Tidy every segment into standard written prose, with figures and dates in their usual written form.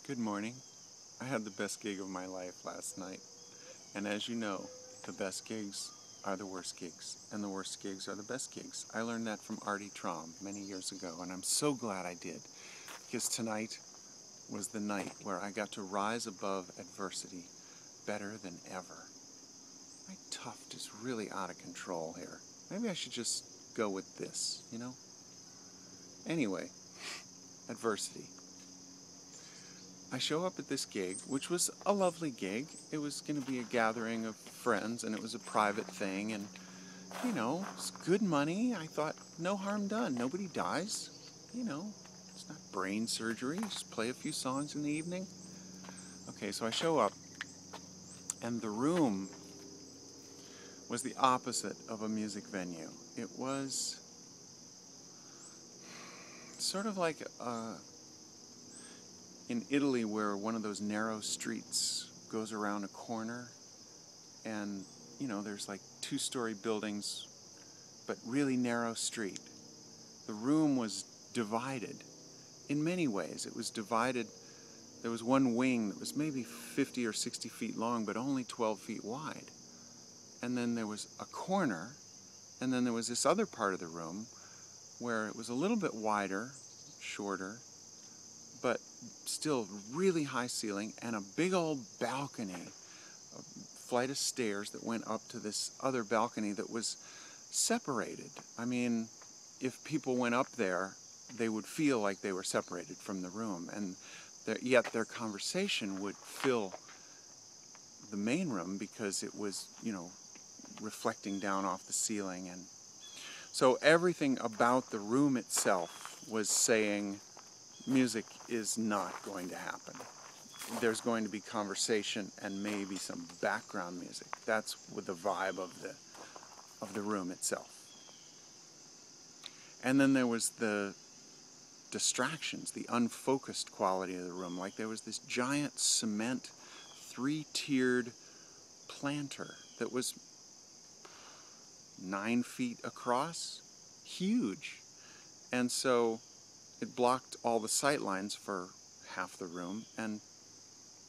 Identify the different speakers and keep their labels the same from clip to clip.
Speaker 1: Good morning. I had the best gig of my life last night. And as you know, the best gigs are the worst gigs, and the worst gigs are the best gigs. I learned that from Artie Traum many years ago, and I'm so glad I did, because tonight was the night where I got to rise above adversity better than ever. My tuft is really out of control here. Maybe I should just go with this, you know? Anyway, adversity. I show up at this gig, which was a lovely gig. It was going to be a gathering of friends, and it was a private thing, and, you know, it's good money. I thought, no harm done. Nobody dies. You know, it's not brain surgery. Just play a few songs in the evening. Okay, so I show up, and the room was the opposite of a music venue. It was sort of like in Italy, where one of those narrow streets goes around a corner, and you know, there's like two-story buildings, but really narrow street. The room was divided in many ways. It was divided. There was one wing that was maybe 50 or 60 feet long, but only 12 feet wide. And then there was a corner, and then there was this other part of the room where it was a little bit wider, shorter, but still really high ceiling, and a big old balcony, a flight of stairs that went up to this other balcony that was separated. I mean, if people went up there, they would feel like they were separated from the room, and yet their conversation would fill the main room because it was, you know, reflecting down off the ceiling. And so everything about the room itself was saying, music is not going to happen. There's going to be conversation and maybe some background music. That's with the vibe of the room itself. And then there was the distractions, the unfocused quality of the room. Like there was this giant cement, three-tiered planter that was 9 feet across, huge. And so it blocked all the sight lines for half the room, and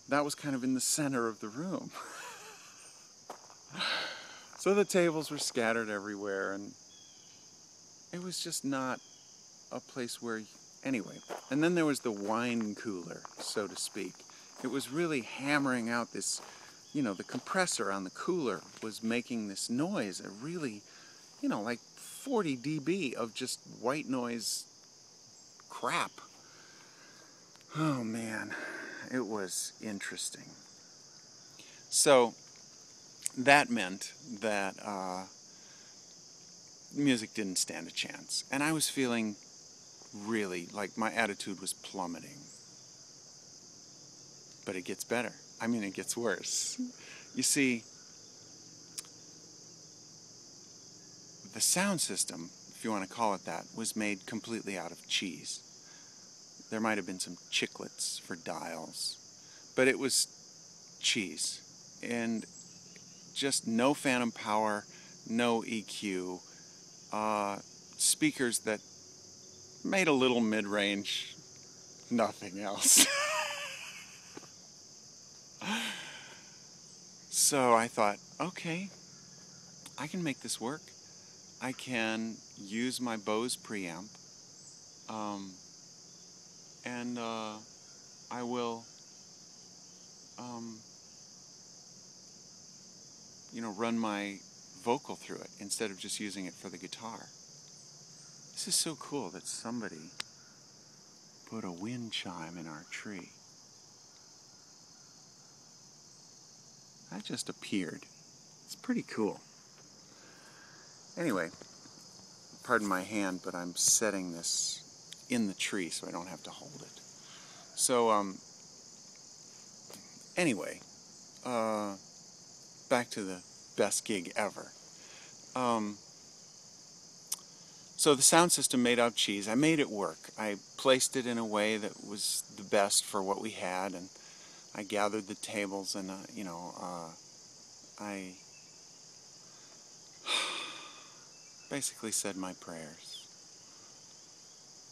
Speaker 1: that was kind of in the center of the room. So the tables were scattered everywhere, and it was just not a place where, anyway. And then there was the wine cooler, so to speak. It was really hammering out this, you know, the compressor on the cooler was making this noise, a really, you know, like 40 dB of just white noise crap. Oh man, it was interesting. So that meant that music didn't stand a chance, and I was feeling really like my attitude was plummeting. But it gets better. I mean, it gets worse. You see, the sound system, if you want to call it that, was made completely out of cheese. There might have been some chiclets for dials, but it was cheese. And just no phantom power, no EQ, speakers that made a little mid-range, nothing else. So I thought, okay, I can make this work. I can use my Bose preamp, and I will, you know, run my vocal through it instead of just using it for the guitar. This is so cool that somebody put a wind chime in our tree. That just appeared. It's pretty cool. Anyway, pardon my hand, but I'm setting this in the tree so I don't have to hold it. So, anyway, back to the best gig ever. So the sound system made out of cheese. I made it work. I placed it in a way that was the best for what we had, and I gathered the tables, and you know, I basically said my prayers.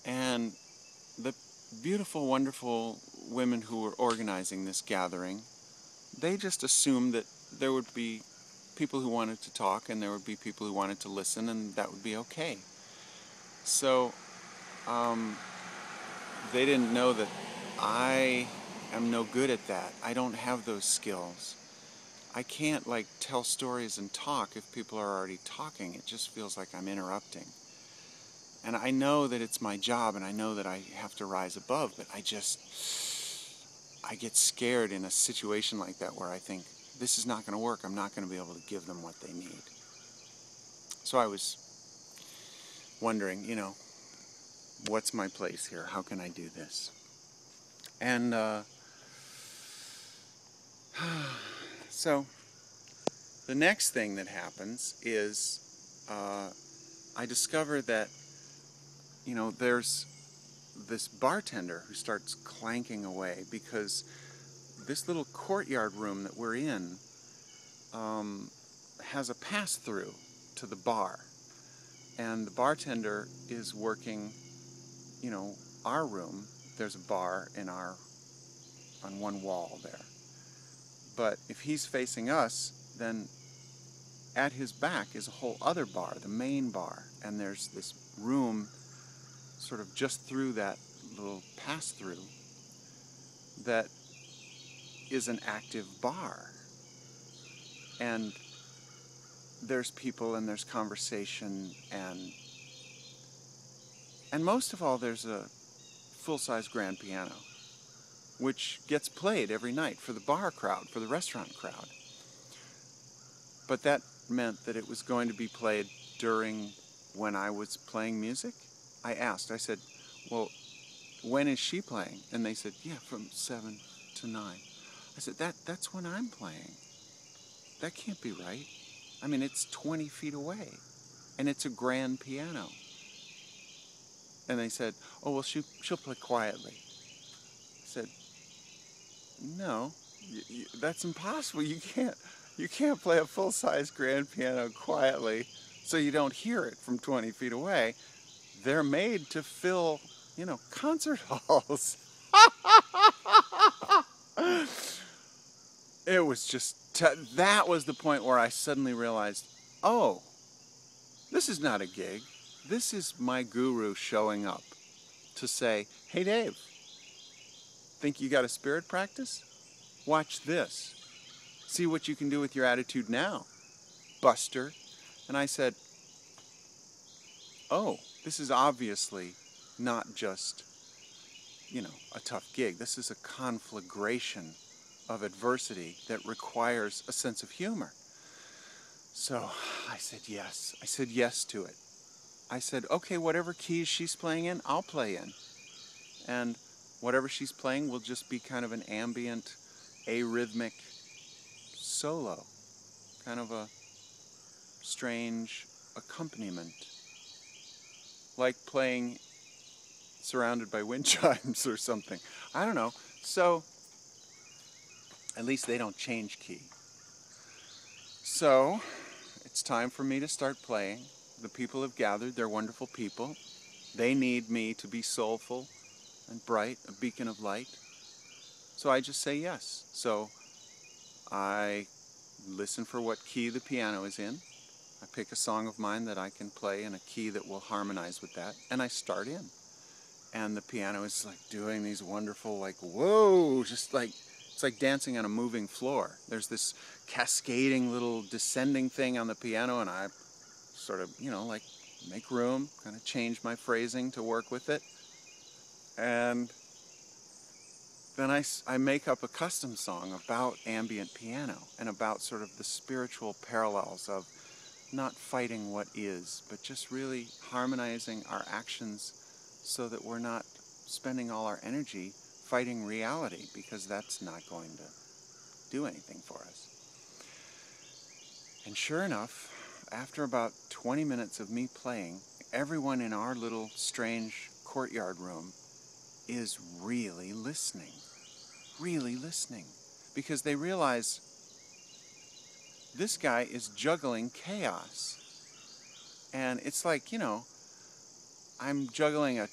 Speaker 1: And the beautiful, wonderful women who were organizing this gathering, they just assumed that there would be people who wanted to talk and there would be people who wanted to listen, and that would be okay. So they didn't know that I am no good at that. I don't have those skills. I can't like tell stories and talk if people are already talking. It just feels like I'm interrupting. And I know that it's my job and I know that I have to rise above, but I get scared in a situation like that where I think, this is not going to work. I'm not going to be able to give them what they need. So I was wondering, what's my place here? How can I do this? And so the next thing that happens is I discover that, there's this bartender who starts clanking away because this little courtyard room that we're in has a pass-through to the bar. And the bartender is working, our room. There's a bar on one wall there. But if he's facing us, then at his back is a whole other bar, the main bar. And there's this room sort of just through that little pass-through that is an active bar. And there's people and there's conversation and most of all there's a full-size grand piano which gets played every night for the bar crowd, for the restaurant crowd. But that meant that it was going to be played during when I was playing music. I asked, I said, well, when is she playing? And they said, yeah, from 7 to 9. I said, that's when I'm playing. That can't be right. I mean, it's 20 feet away, and it's a grand piano. And they said, oh, well, she'll play quietly. I said, no, that's impossible. You can't play a full-size grand piano quietly so you don't hear it from 20 feet away. They're made to fill, concert halls. It was just, that was the point where I suddenly realized, oh, this is not a gig. This is my guru showing up to say, hey, Dave, think you got a spirit practice? Watch this. See what you can do with your attitude now, Buster. And I said, oh, this is obviously not just, a tough gig. This is a conflagration of adversity that requires a sense of humor. So I said yes. I said yes to it. I said, okay, whatever keys she's playing in, I'll play in. And whatever she's playing will just be kind of an ambient, arrhythmic solo. Kind of a strange accompaniment. Like playing surrounded by wind chimes or something. I don't know. So at least they don't change key. So it's time for me to start playing. The people have gathered. They're wonderful people. They need me to be soulful and bright, a beacon of light. So I just say yes. So I listen for what key the piano is in. I pick a song of mine that I can play in a key that will harmonize with that, and I start in. And the piano is like doing these wonderful, like, whoa, just like, it's like dancing on a moving floor. There's this cascading little descending thing on the piano, and I sort of, like make room, kind of change my phrasing to work with it. And then I make up a custom song about ambient piano and about sort of the spiritual parallels of not fighting what is, but just really harmonizing our actions so that we're not spending all our energy fighting reality, because that's not going to do anything for us. And sure enough, after about 20 minutes of me playing, everyone in our little strange courtyard room is really listening, because they realize this guy is juggling chaos. And it's like, I'm juggling a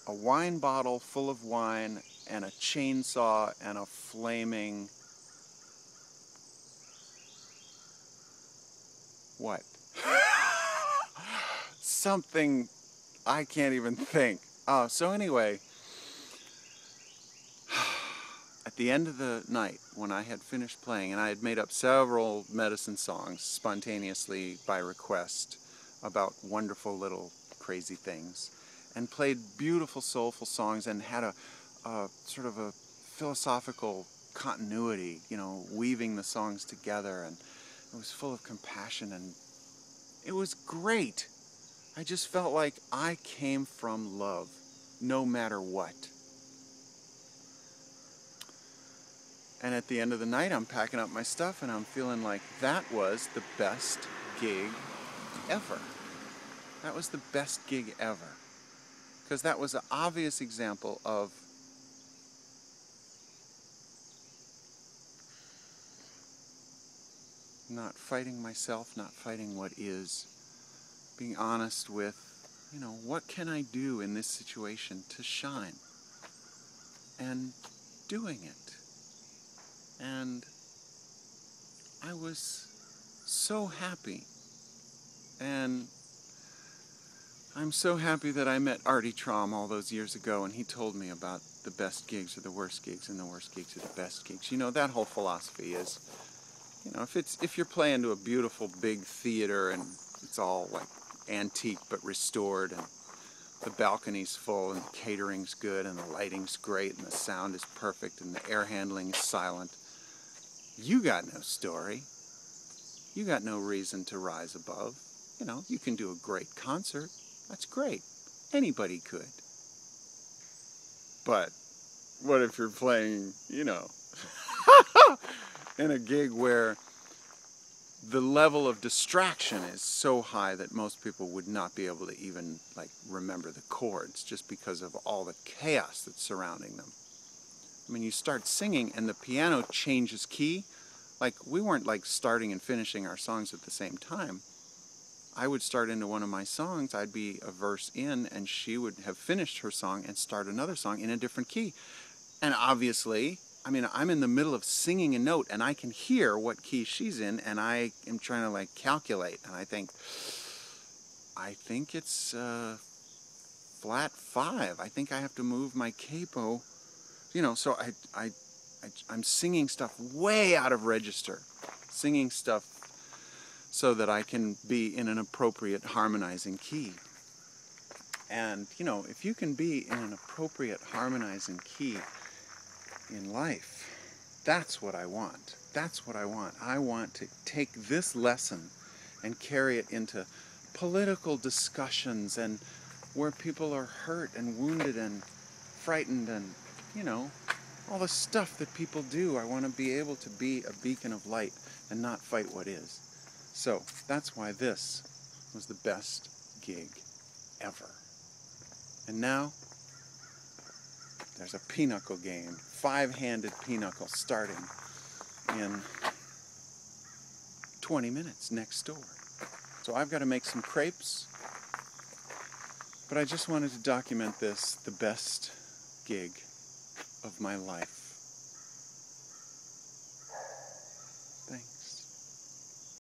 Speaker 1: a wine bottle full of wine and a chainsaw and a flaming... What? Something I can't even think. So anyway, at the end of the night, when I had finished playing, and I had made up several medicine songs spontaneously by request about wonderful little crazy things, and played beautiful soulful songs and had a sort of a philosophical continuity, you know, weaving the songs together, and it was full of compassion, and it was great. I just felt like I came from love, no matter what. And at the end of the night, I'm packing up my stuff, and I'm feeling like that was the best gig ever. That was the best gig ever. Because that was an obvious example of not fighting myself, not fighting what is, being honest with, you know, what can I do in this situation to shine? And doing it. And I was so happy. And I'm so happy that I met Artie Traum all those years ago, and he told me about the best gigs are the worst gigs and the worst gigs are the best gigs. You know, that whole philosophy is, you know, if you're playing to a beautiful big theater and it's all like antique but restored, and the balcony's full and the catering's good and the lighting's great and the sound is perfect and the air handling is silent, you got no story. You got no reason to rise above. You know, you can do a great concert. That's great. Anybody could. But what if you're playing, you know, in a gig where the level of distraction is so high that most people would not be able to even, like, remember the chords just because of all the chaos that's surrounding them. I mean, you start singing and the piano changes key. Like, we weren't, like, starting and finishing our songs at the same time. I would start into one of my songs, I'd be a verse in, and she would have finished her song and start another song in a different key. And obviously, I mean, I'm in the middle of singing a note, and I can hear what key she's in, and I am trying to, like, calculate. And I think it's flat 5. I think I have to move my capo. You know, so I'm singing stuff way out of register. Singing stuff so that I can be in an appropriate harmonizing key. And, you know, if you can be in an appropriate harmonizing key in life, that's what I want. That's what I want. I want to take this lesson and carry it into political discussions and where people are hurt and wounded and frightened and, you know, all the stuff that people do. I want to be able to be a beacon of light and not fight what is. So that's why this was the best gig ever. And now there's a pinochle game, 5-handed pinochle, starting in 20 minutes next door. So I've got to make some crepes, but I just wanted to document this, the best gig of my life.